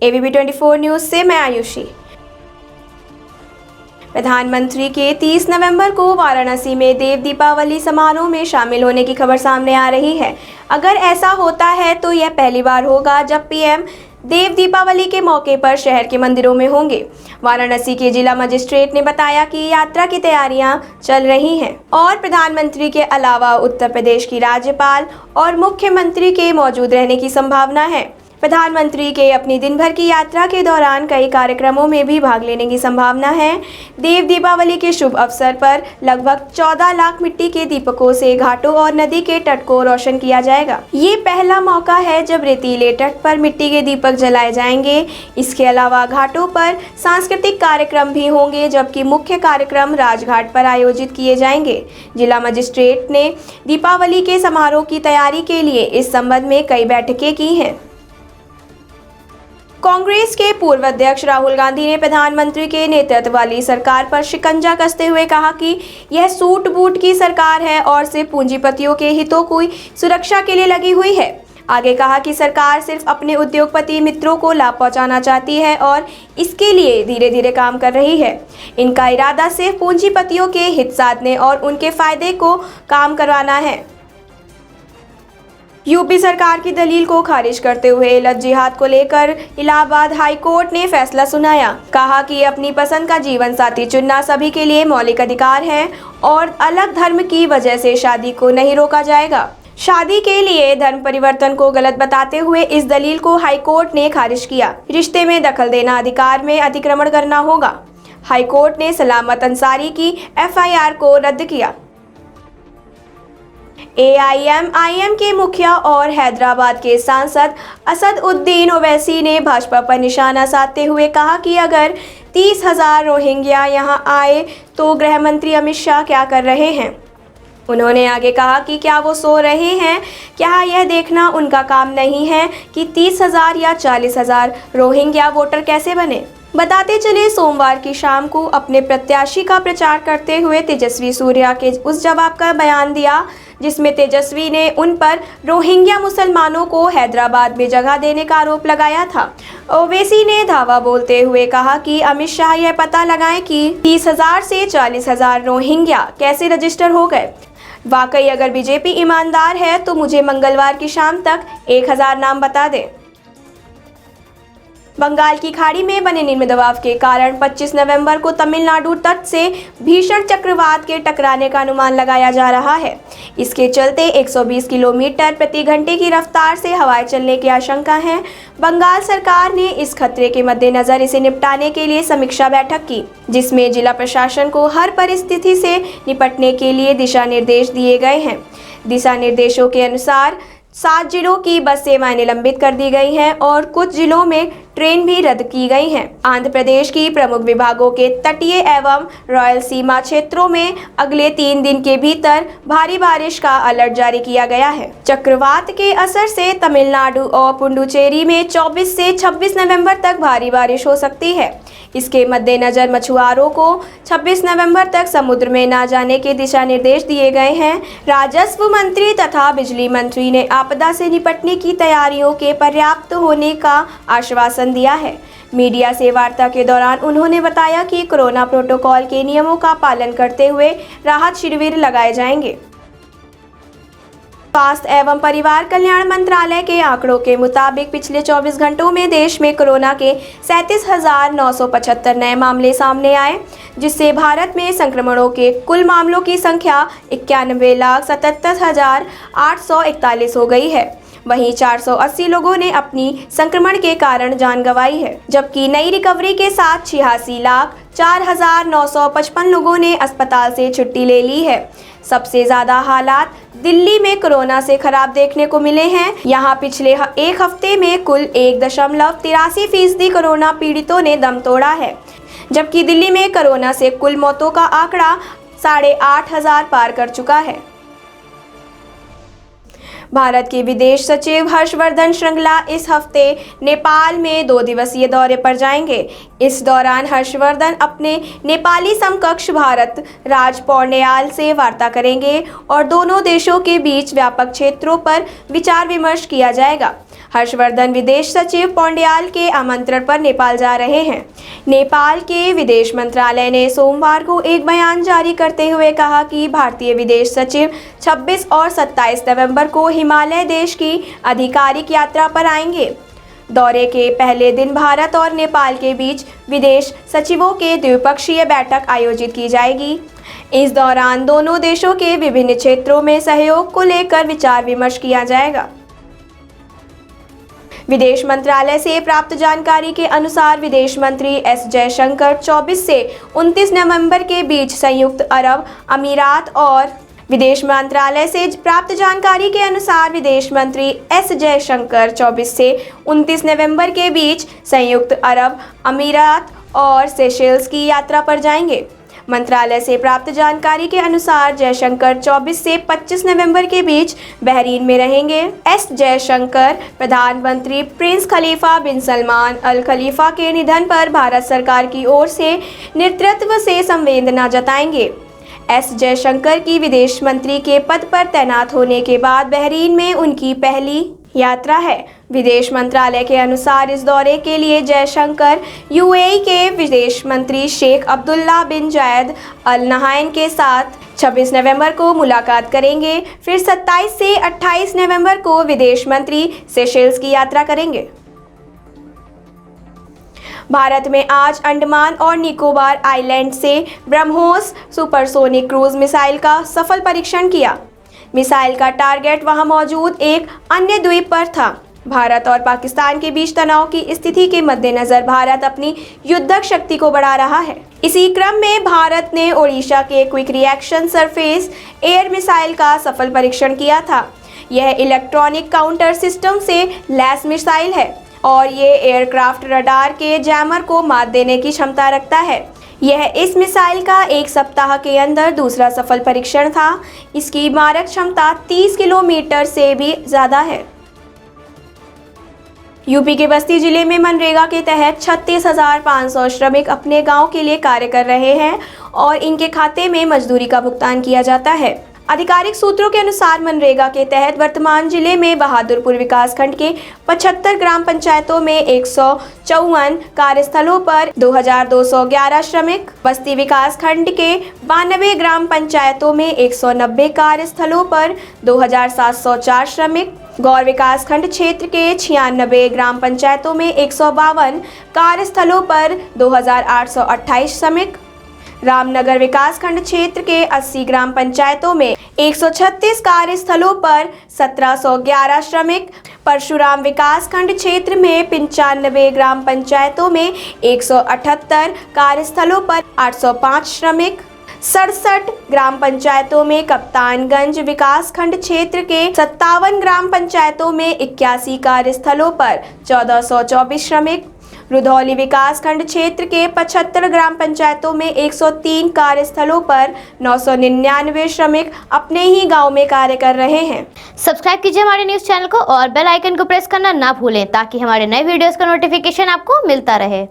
ABP 24 news से मैं आयुषी। प्रधानमंत्री के 30 नवंबर को वाराणसी में देव दीपावली समारोह में शामिल होने की खबर सामने आ रही है। अगर ऐसा होता है तो यह पहली बार होगा जब पीएम देव दीपावली के मौके पर शहर के मंदिरों में होंगे। वाराणसी के जिला मजिस्ट्रेट ने बताया कि यात्रा की तैयारियां चल रही हैं और प्रधानमंत्री के अलावा उत्तर प्रदेश की राज्यपाल और मुख्यमंत्री के मौजूद रहने की संभावना है। प्रधानमंत्री के अपनी दिन भर की यात्रा के दौरान कई कार्यक्रमों में भी भाग लेने की संभावना है। देव दीपावली के शुभ अवसर पर लगभग 14 लाख मिट्टी के दीपकों से घाटों और नदी के तट को रोशन किया जाएगा। ये पहला मौका है जब रेतीले तट पर मिट्टी के दीपक जलाए जाएंगे। इसके अलावा घाटों पर सांस्कृतिक कार्यक्रम भी होंगे, जबकि मुख्य कार्यक्रम राजघाट पर आयोजित किए जाएंगे। जिला मजिस्ट्रेट ने दीपावली के समारोह की तैयारी के लिए इस संबंध में कई बैठकें की हैं। कांग्रेस के पूर्व अध्यक्ष राहुल गांधी ने प्रधानमंत्री के नेतृत्व वाली सरकार पर शिकंजा कसते हुए कहा कि यह सूट बूट की सरकार है और सिर्फ पूंजीपतियों के हितों की सुरक्षा के लिए लगी हुई है। आगे कहा कि सरकार सिर्फ अपने उद्योगपति मित्रों को लाभ पहुंचाना चाहती है और इसके लिए धीरे धीरे काम कर रही है। इनका इरादा सिर्फ पूंजीपतियों के हित साधने और उनके फायदे को काम करवाना है। यूपी सरकार की दलील को खारिज करते हुए लव जिहाद को लेकर इलाहाबाद हाई कोर्ट ने फैसला सुनाया। कहा कि अपनी पसंद का जीवन साथी चुनना सभी के लिए मौलिक अधिकार है और अलग धर्म की वजह से शादी को नहीं रोका जाएगा। शादी के लिए धर्म परिवर्तन को गलत बताते हुए इस दलील को हाई कोर्ट ने खारिज किया। रिश्ते में दखल देना अधिकार में अतिक्रमण करना होगा। हाई कोर्ट ने सलामत अंसारी की FIR को रद्द किया। AIMIM के मुखिया और हैदराबाद के सांसद असद उद्दीन ओवैसी ने भाजपा पर निशाना साधते हुए कहा कि अगर 30,000 रोहिंग्या यहां आए तो गृह मंत्री अमित शाह क्या कर रहे हैं। उन्होंने आगे कहा कि क्या वो सो रहे हैं? क्या यह देखना उनका काम नहीं है कि 30,000 या 40,000 रोहिंग्या वोटर कैसे बने। बताते चले, सोमवार की शाम को अपने प्रत्याशी का प्रचार करते हुए तेजस्वी सूर्या के उस जवाब का बयान दिया जिसमें तेजस्वी ने उन पर रोहिंग्या मुसलमानों को हैदराबाद में जगह देने का आरोप लगाया था। ओवैसी ने धावा बोलते हुए कहा कि अमित शाह यह पता लगाएं कि 30,000 से 40,000 रोहिंग्या कैसे रजिस्टर हो गए। वाकई अगर बीजेपी ईमानदार है तो मुझे मंगलवार की शाम तक 1,000 नाम बता दें। बंगाल की खाड़ी में बने निम्न दबाव के कारण 25 नवंबर को तमिलनाडु तट से भीषण चक्रवात के टकराने का अनुमान लगाया जा रहा है। इसके चलते 120 किलोमीटर प्रति घंटे की रफ्तार से हवाएं चलने की आशंका है। बंगाल सरकार ने इस खतरे के मद्देनजर इसे निपटाने के लिए समीक्षा बैठक की, जिसमें जिला प्रशासन को हर परिस्थिति से निपटने के लिए दिशा निर्देश दिए गए हैं। दिशा निर्देशों के अनुसार 7 जिलों की बस सेवाएं निलंबित कर दी गई हैं और कुछ जिलों में ट्रेन भी रद्द की गई हैं। आंध्र प्रदेश की प्रमुख विभागों के तटीय एवं रॉयल सीमा क्षेत्रों में अगले 3 दिन के भीतर भारी बारिश का अलर्ट जारी किया गया है। चक्रवात के असर से तमिलनाडु और पुडुचेरी में 24 से 26 नवंबर तक भारी बारिश हो सकती है। इसके मद्देनजर मछुआरों को 26 नवंबर तक समुद्र में न जाने के दिशा निर्देश दिए गए हैं। राजस्व मंत्री तथा बिजली मंत्री ने आपदा से निपटने की तैयारियों के पर्याप्त होने का आश्वासन दिया है। मीडिया से वार्ता के दौरान उन्होंने बताया कि कोरोना प्रोटोकॉल के नियमों का पालन करते हुए राहत शिविर लगाए जाएंगे। स्वास्थ्य एवं परिवार कल्याण मंत्रालय के आंकड़ों के मुताबिक पिछले 24 घंटों में देश में कोरोना के 37,975 नए मामले सामने आए, जिससे भारत में संक्रमणों के कुल मामलों की संख्या 91,77,841 हो गई है। वहीं 480 लोगों ने अपनी संक्रमण के कारण जान गंवाई है, जबकि नई रिकवरी के साथ 86,04,955 लोगों ने अस्पताल से छुट्टी ले ली है। सबसे ज्यादा हालात दिल्ली में कोरोना से खराब देखने को मिले हैं। यहां पिछले एक हफ्ते में कुल 1.83% कोरोना पीड़ितों ने दम तोड़ा है, जबकि दिल्ली में कोरोना से कुल मौतों का आंकड़ा 8,500 पार कर चुका है। भारत के विदेश सचिव हर्षवर्धन श्रृंगला इस हफ्ते नेपाल में 2 दिवसीय दौरे पर जाएंगे। इस दौरान हर्षवर्धन अपने नेपाली समकक्ष भारत राज पौड्याल से वार्ता करेंगे और दोनों देशों के बीच व्यापक क्षेत्रों पर विचार विमर्श किया जाएगा। हर्षवर्धन विदेश सचिव पौंड्याल के आमंत्रण पर नेपाल जा रहे हैं। नेपाल के विदेश मंत्रालय ने सोमवार को एक बयान जारी करते हुए कहा कि भारतीय विदेश सचिव 26 और 27 नवंबर को हिमालय देश की आधिकारिक यात्रा पर आएंगे। दौरे के पहले दिन भारत और नेपाल के बीच विदेश सचिवों के द्विपक्षीय बैठक आयोजित की जाएगी। इस दौरान दोनों देशों के विभिन्न क्षेत्रों में सहयोग को लेकर विचार विमर्श किया जाएगा। विदेश मंत्रालय से प्राप्त जानकारी के अनुसार विदेश मंत्री एस जयशंकर 24 से 29 नवंबर के बीच संयुक्त अरब अमीरात और विदेश मंत्रालय से प्राप्त जानकारी के अनुसार विदेश मंत्री एस जयशंकर 24 से 29 नवंबर के बीच संयुक्त अरब अमीरात और सेशेल्स की यात्रा पर जाएंगे। मंत्रालय से प्राप्त जानकारी के अनुसार जयशंकर 24 से 25 नवंबर के बीच बहरीन में रहेंगे। एस जयशंकर प्रधानमंत्री प्रिंस खलीफा बिन सलमान अल खलीफा के निधन पर भारत सरकार की ओर से नेतृत्व से संवेदना जताएंगे। एस जयशंकर की विदेश मंत्री के पद पर तैनात होने के बाद बहरीन में उनकी पहली यात्रा है। विदेश मंत्रालय के अनुसार इस दौरे के लिए जयशंकर यूएई के विदेश मंत्री शेख अब्दुल्ला बिन जायद अल नहायन के साथ 26 नवंबर को मुलाकात करेंगे। फिर 27 से 28 नवंबर को विदेश मंत्री सेशेल्स की यात्रा करेंगे। भारत में आज अंडमान और निकोबार आइलैंड से ब्रह्मोस सुपरसोनिक क्रूज मिसाइल का सफल परीक्षण किया। मिसाइल का टारगेट वहां मौजूद एक अन्य द्वीप पर था। भारत और पाकिस्तान के बीच तनाव की स्थिति के मद्देनजर भारत अपनी युद्धक शक्ति को बढ़ा रहा है। इसी क्रम में भारत ने ओडिशा के quick reaction surface air missile का सफल परीक्षण किया था। यह इलेक्ट्रॉनिक काउंटर सिस्टम से लैस मिसाइल है और ये एयरक्राफ्ट रडार के जैमर को मात देने की क्षमता रखता है। यह इस मिसाइल का एक सप्ताह के अंदर दूसरा सफल परीक्षण था। इसकी मारक क्षमता 30 किलोमीटर से भी ज़्यादा है। यूपी के बस्ती जिले में मनरेगा के तहत 36,500 श्रमिक अपने गांव के लिए कार्य कर रहे हैं और इनके खाते में मजदूरी का भुगतान किया जाता है। आधिकारिक सूत्रों के अनुसार मनरेगा के तहत वर्तमान जिले में बहादुरपुर विकासखंड के 75 ग्राम पंचायतों में 154 कार्यस्थलों पर 2,211 श्रमिक, बस्ती विकासखंड के 92 ग्राम पंचायतों में 190 कार्यस्थलों पर 2,704 श्रमिक, गौर विकासखंड क्षेत्र के 96 ग्राम पंचायतों में 152 कार्यस्थलों पर 2,828 श्रमिक, रामनगर विकासखंड क्षेत्र के 80 ग्राम पंचायतों में 136 कार्यस्थलों पर 1,711 श्रमिक, परशुराम विकासखंड क्षेत्र में 95 ग्राम पंचायतों में 178 कार्यस्थलों पर 805 श्रमिक, 67 ग्राम पंचायतों में कप्तानगंज विकासखंड क्षेत्र के 57 ग्राम पंचायतों में 81 कार्यस्थलों पर 1,424 श्रमिक, रुधौली विकासखंड क्षेत्र के 75 ग्राम पंचायतों में 103 कार्यस्थलों पर 999 श्रमिक अपने ही गांव में कार्य कर रहे हैं। सब्सक्राइब कीजिए हमारे न्यूज चैनल को और बेल आइकन को प्रेस करना ना भूलें ताकि हमारे नए वीडियोस का नोटिफिकेशन आपको मिलता रहे।